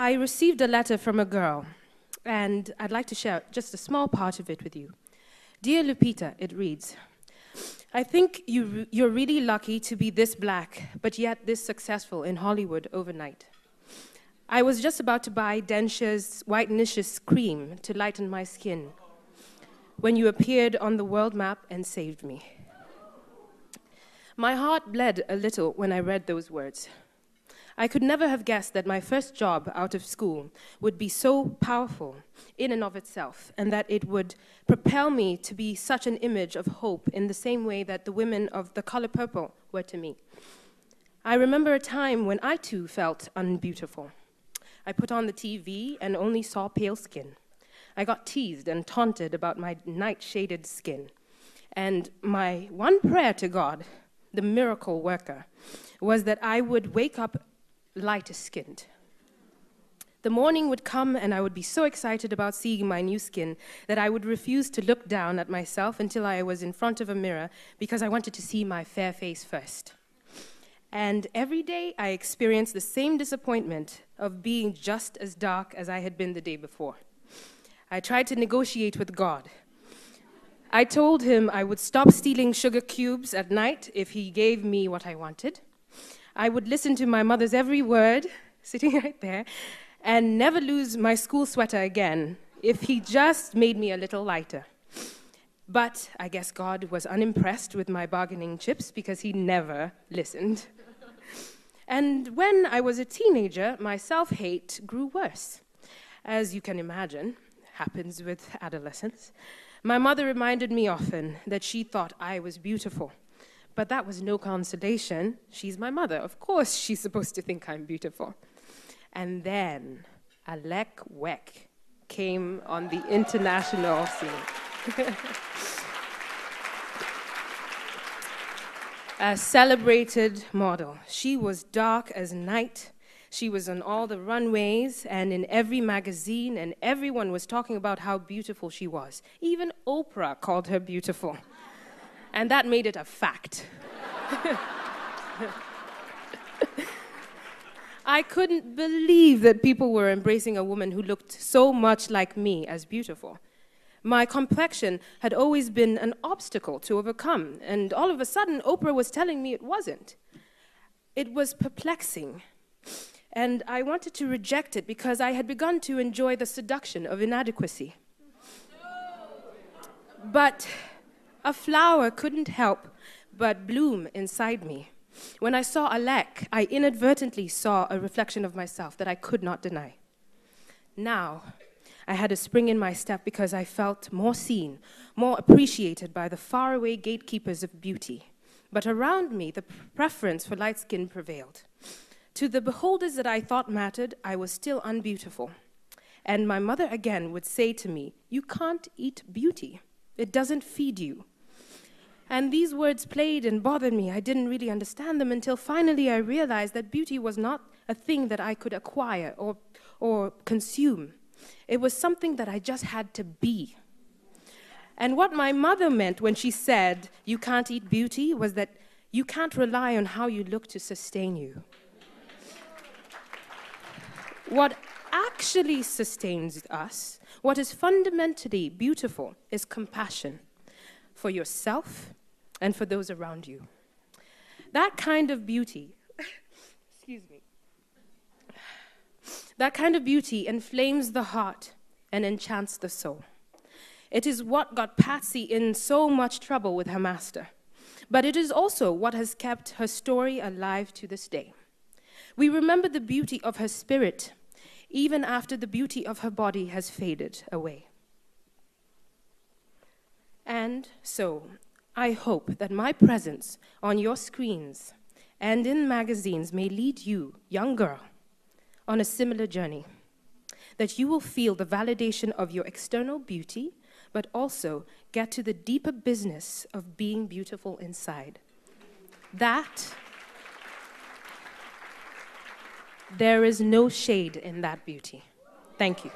I received a letter from a girl, and I'd like to share just a small part of it with you. Dear Lupita, it reads, I think you're really lucky to be this black, but yet this successful in Hollywood overnight. I was just about to buy Dentsure's Whitenicious cream to lighten my skin when you appeared on the world map and saved me. My heart bled a little when I read those words. I could never have guessed that my first job out of school would be so powerful in and of itself, and that it would propel me to be such an image of hope in the same way that the women of The Color Purple were to me. I remember a time when I too felt unbeautiful. I put on the TV and only saw pale skin. I got teased and taunted about my night-shaded skin. And my one prayer to God, the miracle worker, was that I would wake up lighter-skinned. The morning would come and I would be so excited about seeing my new skin that I would refuse to look down at myself until I was in front of a mirror because I wanted to see my fair face first. And every day I experienced the same disappointment of being just as dark as I had been the day before. I tried to negotiate with God. I told him I would stop stealing sugar cubes at night if he gave me what I wanted. I would listen to my mother's every word, sitting right there, and never lose my school sweater again if he just made me a little lighter. But I guess God was unimpressed with my bargaining chips because he never listened. And when I was a teenager, my self-hate grew worse. As you can imagine, happens with adolescence. My mother reminded me often that she thought I was beautiful. But that was no consolation. She's my mother. Of course she's supposed to think I'm beautiful. And then Alec Weck came on the international scene. A celebrated model. She was dark as night. She was on all the runways and in every magazine, and everyone was talking about how beautiful she was. Even Oprah called her beautiful. And that made it a fact. I couldn't believe that people were embracing a woman who looked so much like me as beautiful. My complexion had always been an obstacle to overcome, and all of a sudden, Oprah was telling me it wasn't. It was perplexing, and I wanted to reject it because I had begun to enjoy the seduction of inadequacy. But a flower couldn't help but bloom inside me. When I saw Alec, I inadvertently saw a reflection of myself that I could not deny. Now, I had a spring in my step because I felt more seen, more appreciated by the faraway gatekeepers of beauty. But around me, the preference for light skin prevailed. To the beholders that I thought mattered, I was still unbeautiful. And my mother again would say to me, "You can't eat beauty. It doesn't feed you." And these words played and bothered me. I didn't really understand them until finally I realized that beauty was not a thing that I could acquire or consume. It was something that I just had to be. And what my mother meant when she said, "You can't eat beauty," was that you can't rely on how you look to sustain you. What actually sustains us, what is fundamentally beautiful, is compassion for yourself and for those around you. That kind of beauty, that kind of beauty inflames the heart and enchants the soul. It is what got Patsy in so much trouble with her master, but it is also what has kept her story alive to this day. We remember the beauty of her spirit, even after the beauty of her body has faded away. And so, I hope that my presence on your screens and in magazines may lead you, young girl, on a similar journey, that you will feel the validation of your external beauty, but also get to the deeper business of being beautiful inside. That, there is no shade in that beauty. Thank you.